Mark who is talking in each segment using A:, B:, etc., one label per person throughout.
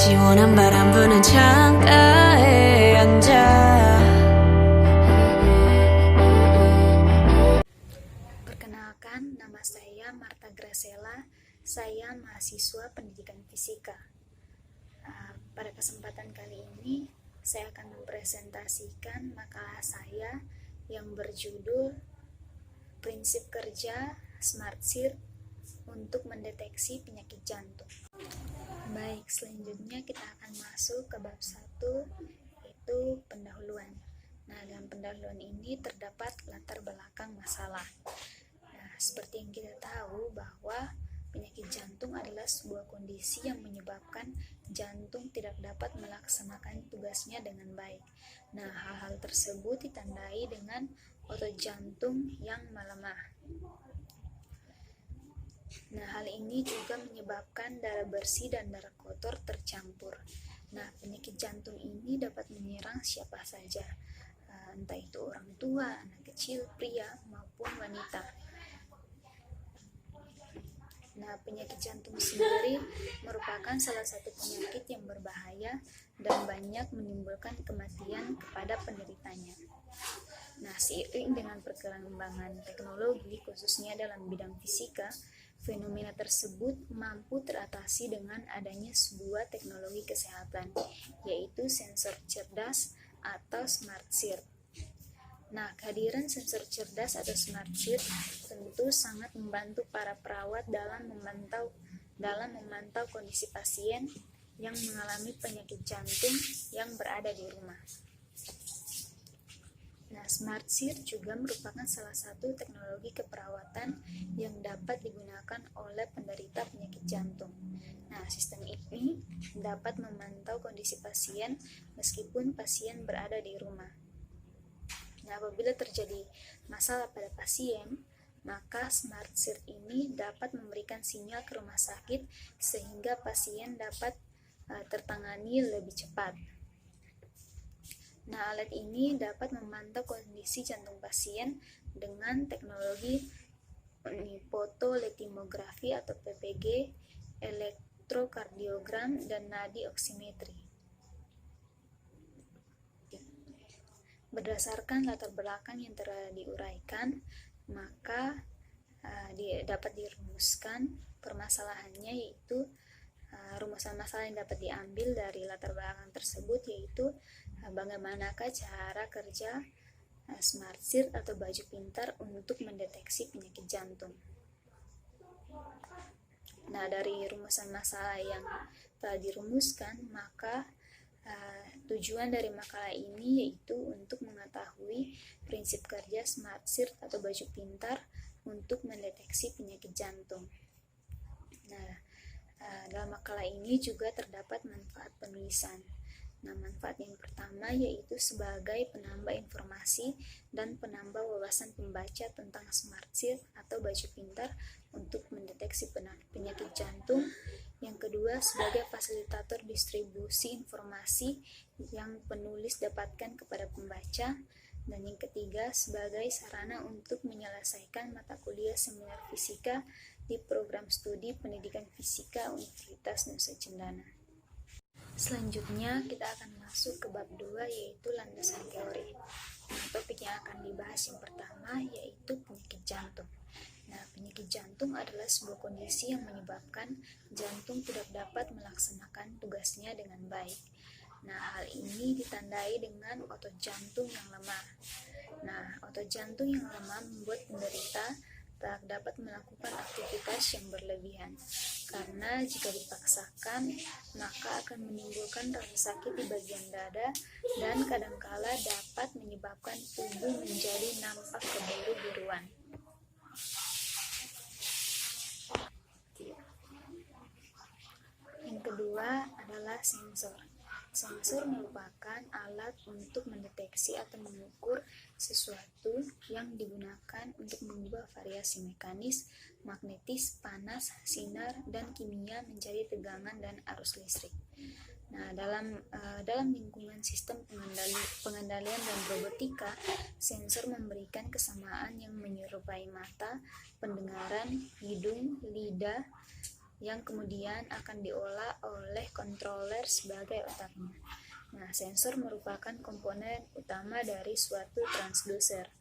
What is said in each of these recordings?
A: 시원한 바람 부는 창가에 앉아.
B: Perkenalkan, nama saya Marta Gracela. Saya mahasiswa pendidikan fisika. Pada kesempatan kali ini, saya akan mempresentasikan makalah saya yang berjudul Prinsip Kerja SmartSearch untuk mendeteksi penyakit jantung. Baik, selanjutnya kita akan masuk ke bab 1, yaitu pendahuluan. Nah, dalam pendahuluan ini terdapat latar belakang masalah. Nah, seperti yang kita tahu bahwa penyakit jantung adalah sebuah kondisi yang menyebabkan jantung tidak dapat melaksanakan tugasnya dengan baik. Nah, hal-hal tersebut ditandai dengan otot jantung yang melemah. Nah, hal ini juga menyebabkan darah bersih dan darah kotor tercampur. Nah, penyakit jantung ini dapat menyerang siapa saja, entah itu orang tua, anak kecil, pria, maupun wanita. Nah, penyakit jantung sendiri merupakan salah satu penyakit yang berbahaya dan banyak menimbulkan kematian kepada penderitanya. Nah, seiring dengan perkembangan teknologi, khususnya dalam bidang fisika, fenomena tersebut mampu teratasi dengan adanya sebuah teknologi kesehatan, yaitu sensor cerdas atau SmartSearch. Nah, kehadiran sensor cerdas atau SmartSearch tentu sangat membantu para perawat dalam memantau kondisi pasien yang mengalami penyakit jantung yang berada di rumah. Nah, SmartSearch juga merupakan salah satu teknologi keperawatan yang dapat digunakan oleh penderita penyakit jantung. Nah, sistem ini dapat memantau kondisi pasien meskipun pasien berada di rumah. Nah, apabila terjadi masalah pada pasien, maka SmartSearch ini dapat memberikan sinyal ke rumah sakit sehingga pasien dapat tertangani lebih cepat. Nah, alat ini dapat memantau kondisi jantung pasien dengan teknologi fotoletimografi atau PPG, elektrokardiogram, dan nadi oksimetri. Berdasarkan latar belakang yang telah diuraikan, maka dapat dirumuskan permasalahannya, yaitu rumusan masalah yang dapat diambil dari latar belakang tersebut, yaitu bagaimanakah cara kerja SmartSearch atau baju pintar untuk mendeteksi penyakit jantung. Nah, dari rumusan masalah yang telah dirumuskan, maka tujuan dari makalah ini yaitu untuk mengetahui prinsip kerja SmartSearch atau baju pintar untuk mendeteksi penyakit jantung. Nah, dalam makalah ini juga terdapat manfaat penulisan. Nah, manfaat yang pertama yaitu sebagai penambah informasi dan penambah wawasan pembaca tentang SmartSearch atau baju pintar untuk mendeteksi penyakit jantung. Yang kedua, sebagai fasilitator distribusi informasi yang penulis dapatkan kepada pembaca. Dan yang ketiga, sebagai sarana untuk menyelesaikan mata kuliah seminar fisika di program studi pendidikan fisika Universitas Nusa Cendana. Selanjutnya kita akan masuk ke bab 2, yaitu landasan teori. Nah, topik yang akan dibahas yang pertama yaitu penyakit jantung. Nah, penyakit jantung adalah sebuah kondisi yang menyebabkan jantung tidak dapat melaksanakan tugasnya dengan baik. Nah, hal ini ditandai dengan otot jantung yang lemah. Nah, otot jantung yang lemah membuat penderita tak dapat melakukan aktivitas yang berlebihan, karena jika dipaksakan maka akan menimbulkan rasa sakit di bagian dada dan kadangkala dapat menyebabkan tubuh menjadi nampak kebiru-biruan. Yang kedua adalah sensor. Sensor merupakan alat untuk mendeteksi atau mengukur sesuatu yang digunakan untuk mengubah variasi mekanis, magnetis, panas, sinar, dan kimia menjadi tegangan dan arus listrik. Nah, dalam lingkungan sistem pengendalian dan robotika, sensor memberikan kesamaan yang menyerupai mata, pendengaran, hidung, lidah, yang kemudian akan diolah oleh controller sebagai otaknya. Nah, sensor merupakan komponen utama dari suatu transducer.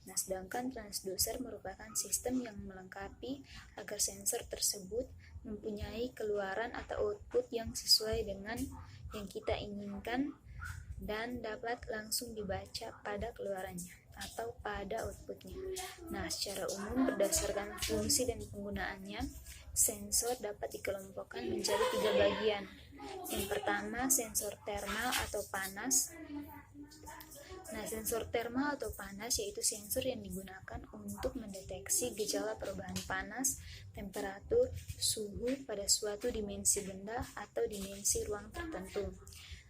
B: Nah, sedangkan transducer merupakan sistem yang melengkapi agar sensor tersebut mempunyai keluaran atau output yang sesuai dengan yang kita inginkan dan dapat langsung dibaca pada keluarannya atau pada outputnya. Nah, secara umum berdasarkan fungsi dan penggunaannya, sensor dapat dikelompokkan menjadi 3 bagian. Yang pertama, sensor termal atau panas. Nah, sensor termal atau panas yaitu sensor yang digunakan untuk mendeteksi gejala perubahan panas, temperatur, suhu pada suatu dimensi benda atau dimensi ruang tertentu.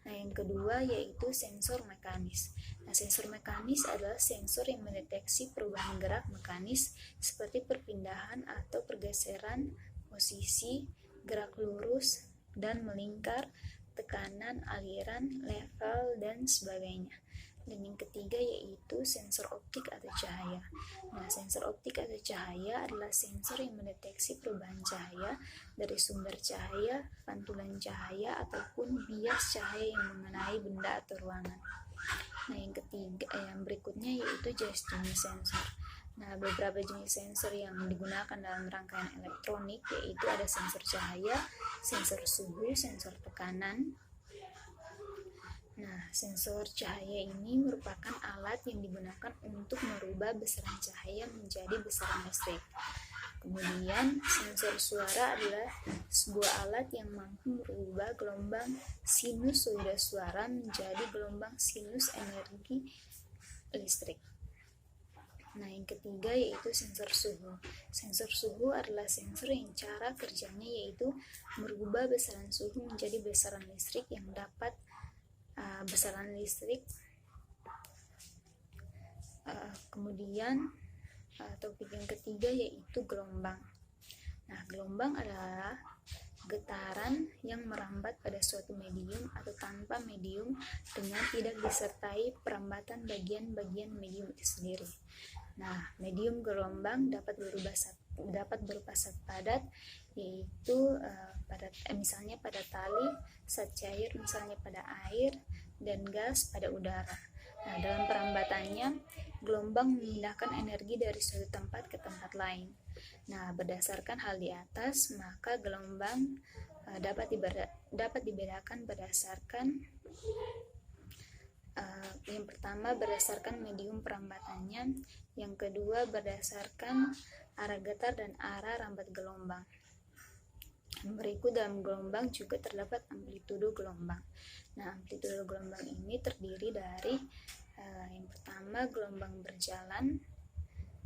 B: Nah, yang kedua yaitu sensor mekanis. Nah, sensor mekanis adalah sensor yang mendeteksi perubahan gerak mekanis seperti perpindahan atau pergeseran posisi, gerak lurus dan melingkar, tekanan, aliran, level, dan sebagainya. Dan yang ketiga yaitu sensor optik atau cahaya. Nah, sensor optik atau cahaya adalah sensor yang mendeteksi perubahan cahaya dari sumber cahaya, pantulan cahaya, ataupun bias cahaya yang mengenai benda atau ruangan. Nah, yang berikutnya yaitu jenis sensor. Nah, beberapa jenis sensor yang digunakan dalam rangkaian elektronik yaitu ada sensor cahaya, sensor suhu, sensor tekanan. Nah, sensor cahaya ini merupakan alat yang digunakan untuk merubah besaran cahaya menjadi besaran listrik. Kemudian, sensor suara adalah sebuah alat yang mampu merubah gelombang sinusoida suara menjadi gelombang sinus energi listrik. Nah, yang ketiga yaitu sensor suhu. Sensor suhu adalah sensor yang cara kerjanya yaitu merubah besaran suhu menjadi besaran listrik yang dapat kemudian topik yang ketiga yaitu gelombang. Nah, gelombang adalah getaran yang merambat pada suatu medium atau tanpa medium dengan tidak disertai perambatan bagian-bagian medium itu sendiri. Nah, medium gelombang dapat berupa zat padat yaitu misalnya pada tali, zat cair misalnya pada air, dan gas pada udara. Nah, dalam perambatannya, gelombang memindahkan energi dari suatu tempat ke tempat lain. Nah, berdasarkan hal di atas, maka gelombang dapat dibedakan berdasarkan yang pertama berdasarkan medium perambatannya, yang kedua berdasarkan arah getar dan arah rambat gelombang. Berikut dalam gelombang juga terdapat amplitudo gelombang. Nah, amplitudo gelombang ini terdiri dari yang pertama gelombang berjalan,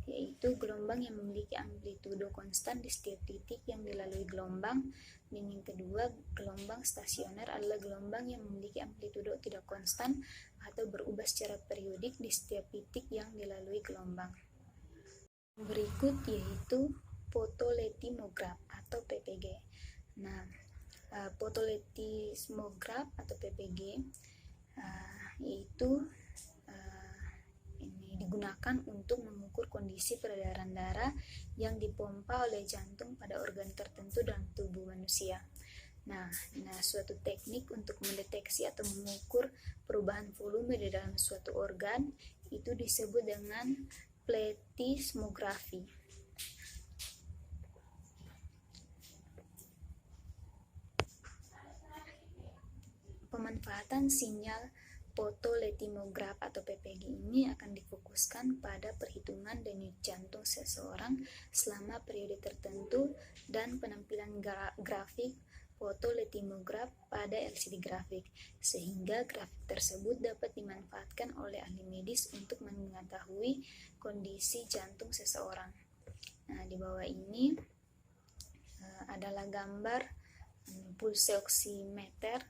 B: yaitu gelombang yang memiliki amplitudo konstan di setiap titik yang dilalui gelombang. Dan yang kedua, gelombang stasioner adalah gelombang yang memiliki amplitudo tidak konstan atau berubah secara periodik di setiap titik yang dilalui gelombang. Berikut yaitu fotoletimograf atau PPG. Nah, fotoletimograf atau PPG yaitu ini digunakan untuk mengukur kondisi peredaran darah yang dipompa oleh jantung pada organ tertentu dalam tubuh manusia. Nah, suatu teknik untuk mendeteksi atau mengukur perubahan volume di dalam suatu organ itu disebut dengan plethysmografi. Pemanfaatan sinyal fotoletimograf atau PPG ini akan difokuskan pada perhitungan denyut jantung seseorang selama periode tertentu dan penampilan grafik fotoletimograf pada LCD grafik, sehingga grafik tersebut dapat dimanfaatkan oleh ahli medis untuk mengetahui kondisi jantung seseorang. Nah, di bawah ini adalah gambar pulse oximeter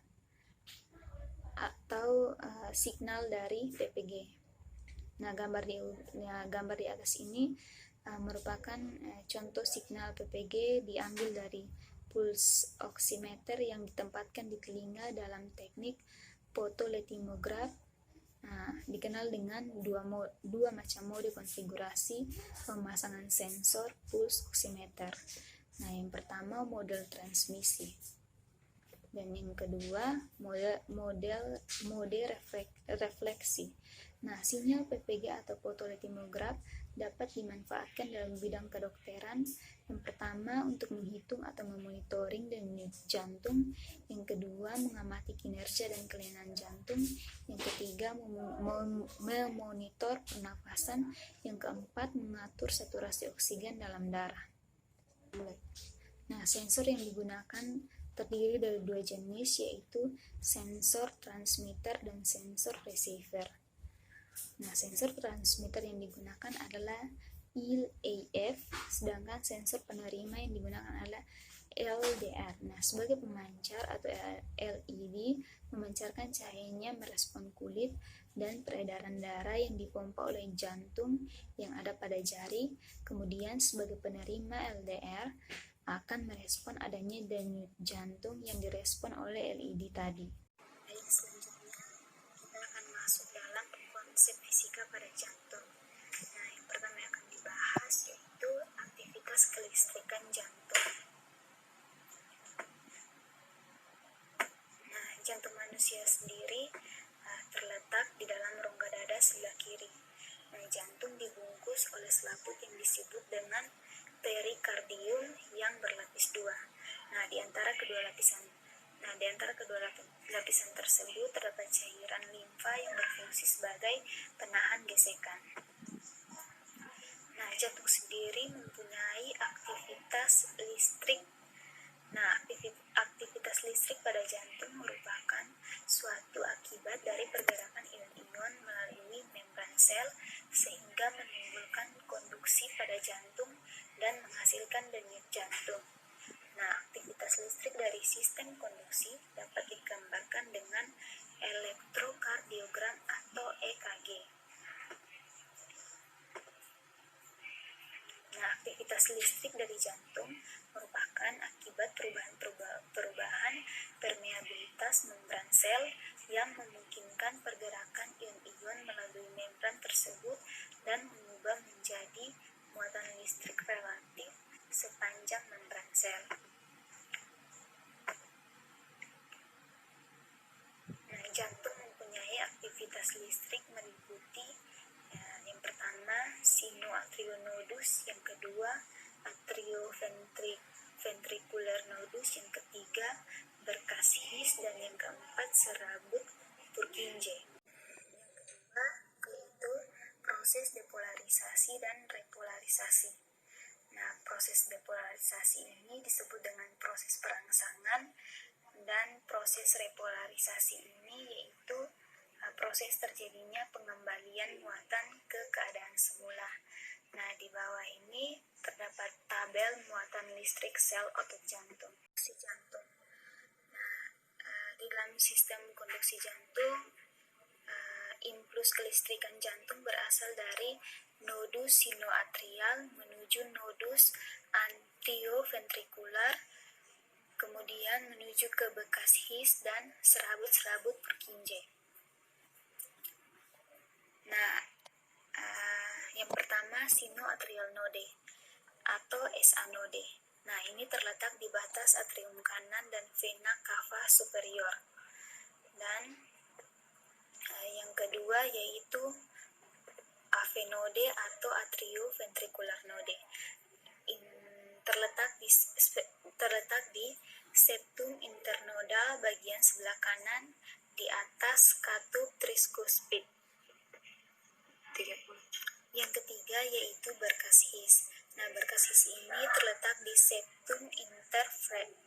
B: atau signal dari PPG. Nah, gambar di atas ini merupakan contoh signal PPG diambil dari pulse oximeter yang ditempatkan di telinga dalam teknik fotoletimograf. Dikenal dengan dua macam mode konfigurasi pemasangan sensor pulse oximeter. Nah, yang pertama model transmisi. Dan yang kedua mode refleksi. Nah, sinyal PPG atau fotoletimograf dapat dimanfaatkan dalam bidang kedokteran. Yang pertama untuk menghitung atau memonitoring denyut jantung, yang kedua mengamati kinerja dan kelainan jantung, yang ketiga memonitor pernafasan, yang keempat mengatur saturasi oksigen dalam darah. Nah, sensor yang digunakan terdiri dari dua jenis, yaitu sensor transmitter dan sensor receiver. Nah, sensor transmitter yang digunakan adalah EAF, sedangkan sensor penerima yang digunakan adalah LDR. Nah, sebagai pemancar atau LED memancarkan cahayanya merespon kulit dan peredaran darah yang dipompa oleh jantung yang ada pada jari. Kemudian sebagai penerima LDR akan merespon adanya denyut jantung yang direspon oleh LED tadi. Baik, selanjutnya kita akan masuk dalam konsep fisika pada jantung. Nah, yang pertama yang akan dibahas yaitu aktivitas kelistrikan jantung. Nah, jantung manusia sendiri terletak di dalam rongga dada sebelah kiri. Nah, jantung dibungkus oleh selaput yang disebut dengan perikardium yang berlapis dua. Nah, di antara kedua lapisan tersebut terdapat cairan limfa yang berfungsi sebagai penahan gesekan. Nah, jantung sendiri mempunyai aktivitas listrik. Nah, aktivitas listrik pada jantung merupakan suatu akibat dari pergerakan ion-ion melalui membran sel sehingga menimbulkan konduksi pada jantung dan menghasilkan denyut jantung. Nah, aktivitas listrik dari sistem konduksi dapat digambarkan dengan elektrokardiogram atau EKG. Nah, aktivitas listrik dari jantung merupakan akibat perubahan permeabilitas membran sel yang memungkinkan pergerakan ion-ion melalui membran tersebut dan mengubah menjadi muatan listrik relatif sepanjang membran sel. Nah, jantung mempunyai aktivitas listrik meliputi yang pertama sinoatrionodus, yang kedua atrioventricular nodus, yang ketiga berkas His, dan yang keempat serabut Purkinje. Yang kedua yaitu proses depolarisasi dan repolarisasi. Nah, proses depolarisasi ini disebut dengan proses perangsangan, dan proses repolarisasi ini yaitu proses terjadinya pengembalian muatan ke keadaan semula. Nah, di bawah ini terdapat tabel muatan listrik sel otot jantung. Nah, di dalam sistem konduksi jantung, impuls kelistrikan jantung berasal dari nodus sinoatrial menuju nodus atrioventrikular, kemudian menuju ke bekas His dan serabut-serabut Purkinje. Nah, yang pertama sinoatrial node atau SA node. Nah, ini terletak di batas atrium kanan dan vena cava superior. Dan yang kedua yaitu AV node atau atrioventricular node. Terletak di septum internodal bagian sebelah kanan di atas katup tricuspid. Yang ketiga yaitu berkas His. Nah, berkas His ini terletak di septum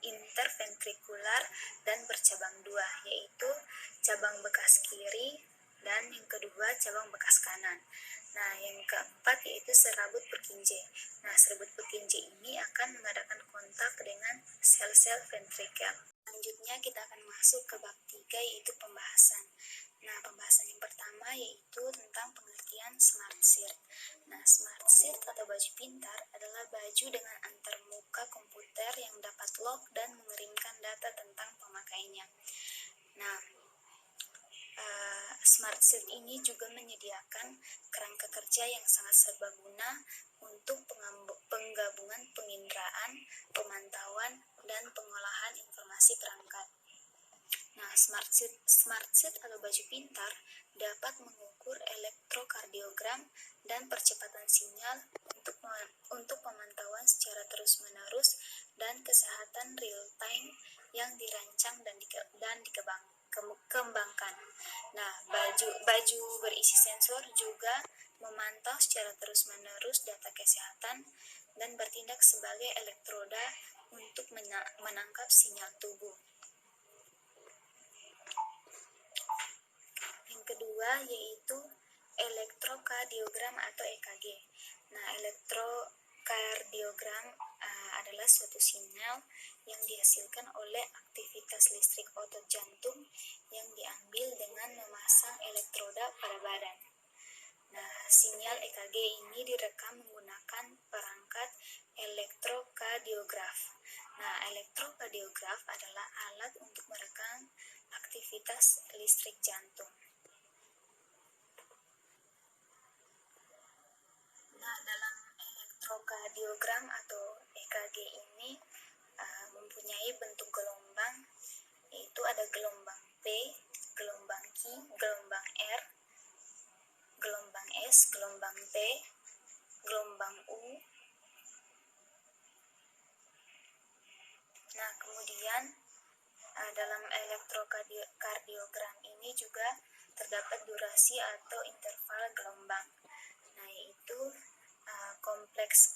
B: interventrikular dan bercabang dua, yaitu cabang bekas kiri dan yang kedua cabang bekas kanan. Nah, yang keempat yaitu serabut Purkinje. Nah, serabut Purkinje ini akan mengadakan kontak dengan sel-sel ventrikel. Selanjutnya kita akan masuk ke bab 3 yaitu pembahasan. Nah, pembahasan yang pertama yaitu tentang pengertian smart shirt. Nah, smart shirt atau baju pintar adalah baju dengan antarmuka komputer yang dapat lock dan mengirimkan data tentang pemakainya. Nah, Smart Cert ini juga menyediakan kerangka kerja yang sangat serbaguna untuk penggabungan penginderaan, pemantauan, dan pengolahan informasi perangkat. Nah, Smart Cert atau baju pintar dapat mengukur elektrokardiogram dan percepatan sinyal untuk pemantauan secara terus-menerus dan kesehatan real-time yang dirancang dan dikembangkan. Nah, baju berisi sensor juga memantau secara terus-menerus data kesehatan dan bertindak sebagai elektroda untuk menangkap sinyal tubuh. Yang kedua yaitu elektrokardiogram atau EKG. Nah, elektrokardiogram adalah suatu sinyal yang dihasilkan oleh aktivitas listrik otot jantung yang diambil dengan memasang elektroda pada badan. Nah, sinyal EKG ini direkam menggunakan perangkat elektrokardiograf. Nah, elektrokardiograf adalah alat untuk merekam aktivitas listrik jantung. Nah, dalam elektrokardiogram atau EKG ini mempunyai bentuk gelombang, yaitu ada gelombang P, gelombang Q, gelombang R, gelombang S, gelombang T, gelombang U. Nah, kemudian dalam elektrokardiogram ini juga terdapat durasi atau interval gelombang. Nah, yaitu kompleks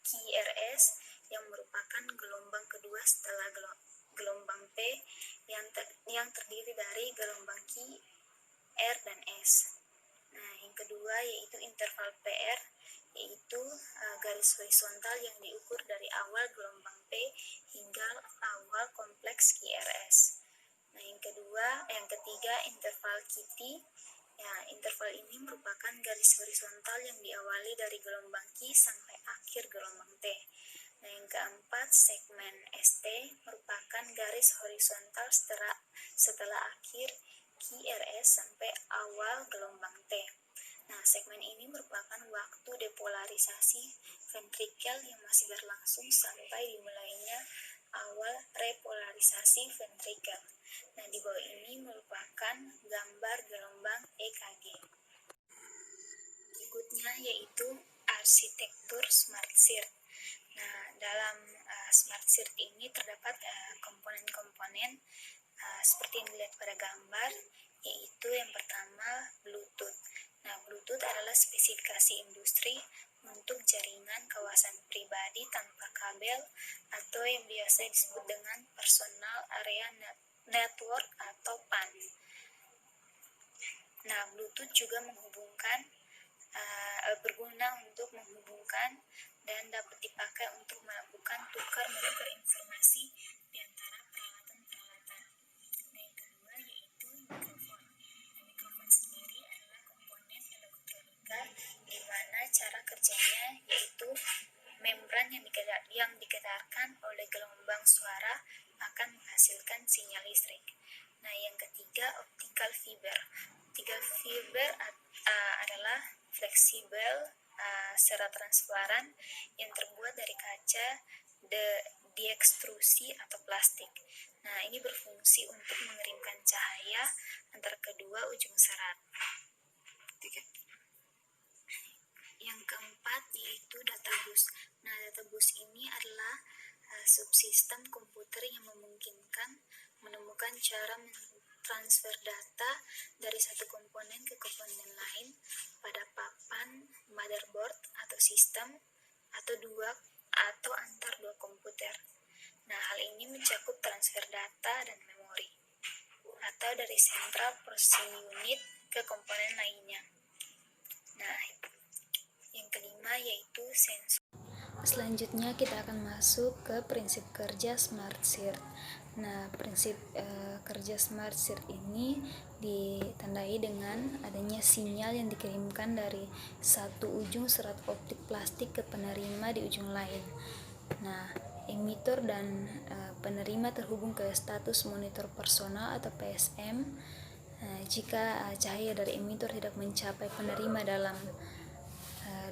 B: QRS yang merupakan gelombang kedua setelah gelombang P yang terdiri dari gelombang Q, R, dan S. Nah, yang kedua yaitu interval PR, yaitu garis horizontal yang diukur dari awal gelombang P hingga awal kompleks QRS. Nah, yang ketiga interval QT. Ya, interval ini merupakan garis horizontal yang diawali dari gelombang Q sampai akhir gelombang T. Nah, yang keempat segmen ST merupakan garis horizontal setelah akhir QRS sampai awal gelombang T. Nah, segmen ini merupakan waktu depolarisasi ventrikel yang masih berlangsung sampai dimulainya awal repolarisasi ventrikel. Nah, di bawah ini merupakan gambar gelombang EKG. Berikutnya yaitu arsitektur Smart Cert. Nah, dalam Smart Cert ini terdapat komponen-komponen seperti yang dilihat pada gambar, yaitu yang pertama Bluetooth. Nah, Bluetooth adalah spesifikasi industri untuk jaringan kawasan pribadi tanpa kabel atau yang biasa disebut dengan Personal Area Network atau PAN. Nah, Bluetooth juga berguna untuk menghubungkan dan dapat dipakai untuk melakukan tukar-menukar informasi di antara peralatan-peralatan. Nah, yang kedua yaitu mikrofon. Mikrofon sendiri adalah komponen elektronika di mana cara kerjanya yaitu membran yang dikedarkan oleh gelombang suara akan menghasilkan sinyal listrik. Nah, yang ketiga optical fiber. Optical fiber adalah fleksibel serat transparan yang terbuat dari kaca diekstrusi atau plastik. Nah, ini berfungsi untuk mengerimkan cahaya antara kedua ujung serat. Yang keempat yaitu databus. Nah, databus ini adalah subsistem komputer yang memungkinkan menemukan cara mentransfer data dari satu komponen ke komponen lain pada papan motherboard atau sistem atau antar dua komputer. Nah, hal ini mencakup transfer data dan memori atau dari central processing unit ke komponen lainnya. Nah, yang kelima yaitu sensor. Selanjutnya kita akan masuk ke prinsip kerja Smart Cert. Nah, prinsip kerja Smart Cert ini ditandai dengan adanya sinyal yang dikirimkan dari satu ujung serat optik plastik ke penerima di ujung lain. Nah, emitor dan penerima terhubung ke status monitor personal atau PSM. Jika cahaya dari emitor tidak mencapai penerima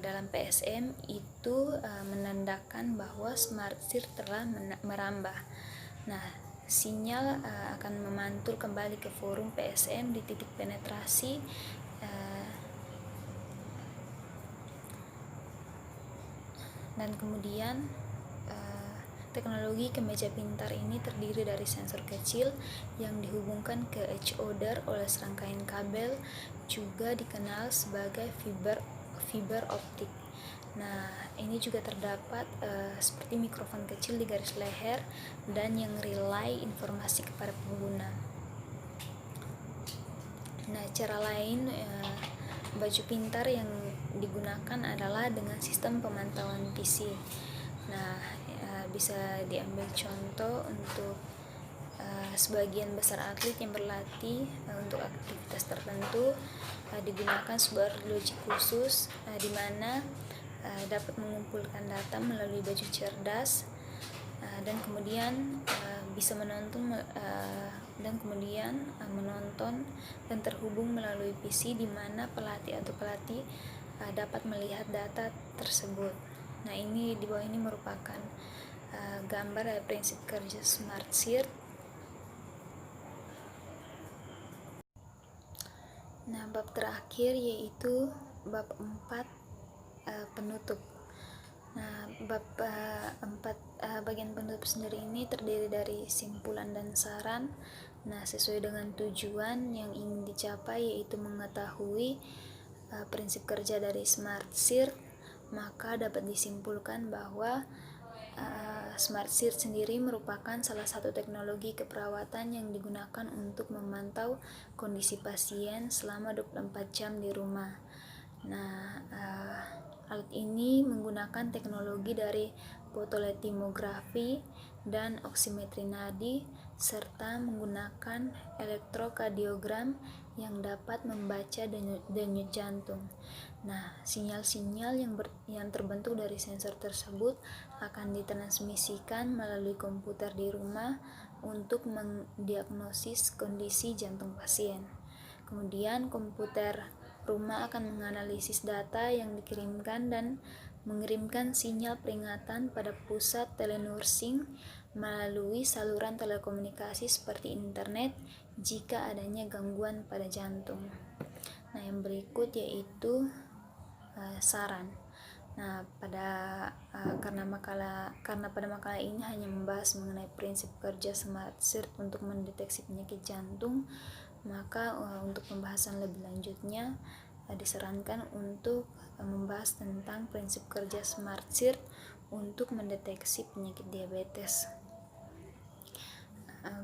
B: dalam PSM, itu menandakan bahwa smart search telah merambah. Nah, sinyal akan memantul kembali ke forum PSM di titik penetrasi dan kemudian teknologi kemeja pintar ini terdiri dari sensor kecil yang dihubungkan ke edge order oleh serangkaian kabel, juga dikenal sebagai fiber optik. Nah, ini juga terdapat seperti mikrofon kecil di garis leher dan yang relay informasi kepada pengguna. Nah, cara lain baju pintar yang digunakan adalah dengan sistem pemantauan PC. Nah, bisa diambil contoh untuk sebagian besar atlet yang berlatih untuk aktivitas tertentu, digunakan sebuah logik khusus di mana dapat mengumpulkan data melalui baju cerdas dan kemudian bisa menonton dan terhubung melalui PC di mana pelatih dapat melihat data tersebut. Nah, ini di bawah ini merupakan gambar dari prinsip kerja smart search. Nah, bab terakhir yaitu bab 4 penutup. Nah, bab 4 bagian penutup sendiri ini terdiri dari simpulan dan saran. Nah, sesuai dengan tujuan yang ingin dicapai yaitu mengetahui prinsip kerja dari smart search, maka dapat disimpulkan bahwa smart search sendiri merupakan salah satu teknologi keperawatan yang digunakan untuk memantau kondisi pasien selama 24 jam di rumah. Nah, alat ini menggunakan teknologi dari fotolitomografi dan oksimetri nadi serta menggunakan elektrokardiogram yang dapat membaca denyut jantung. Nah, sinyal-sinyal yang terbentuk dari sensor tersebut akan ditransmisikan melalui komputer di rumah untuk mendiagnosis kondisi jantung pasien. Kemudian komputer rumah akan menganalisis data yang dikirimkan dan mengirimkan sinyal peringatan pada pusat telenursing melalui saluran telekomunikasi seperti internet jika adanya gangguan pada jantung. Nah, yang berikut yaitu saran. Nah, karena pada makalah ini hanya membahas mengenai prinsip kerja smart search untuk mendeteksi penyakit jantung, maka untuk pembahasan lebih lanjutnya disarankan untuk membahas tentang prinsip kerja smart search untuk mendeteksi penyakit diabetes.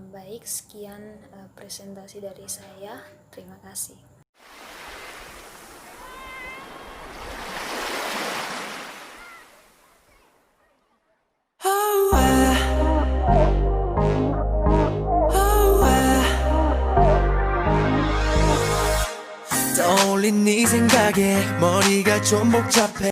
B: Baik, sekian presentasi dari saya. Terima kasih.
C: 떠올린 네 생각에 머리가 좀 복잡해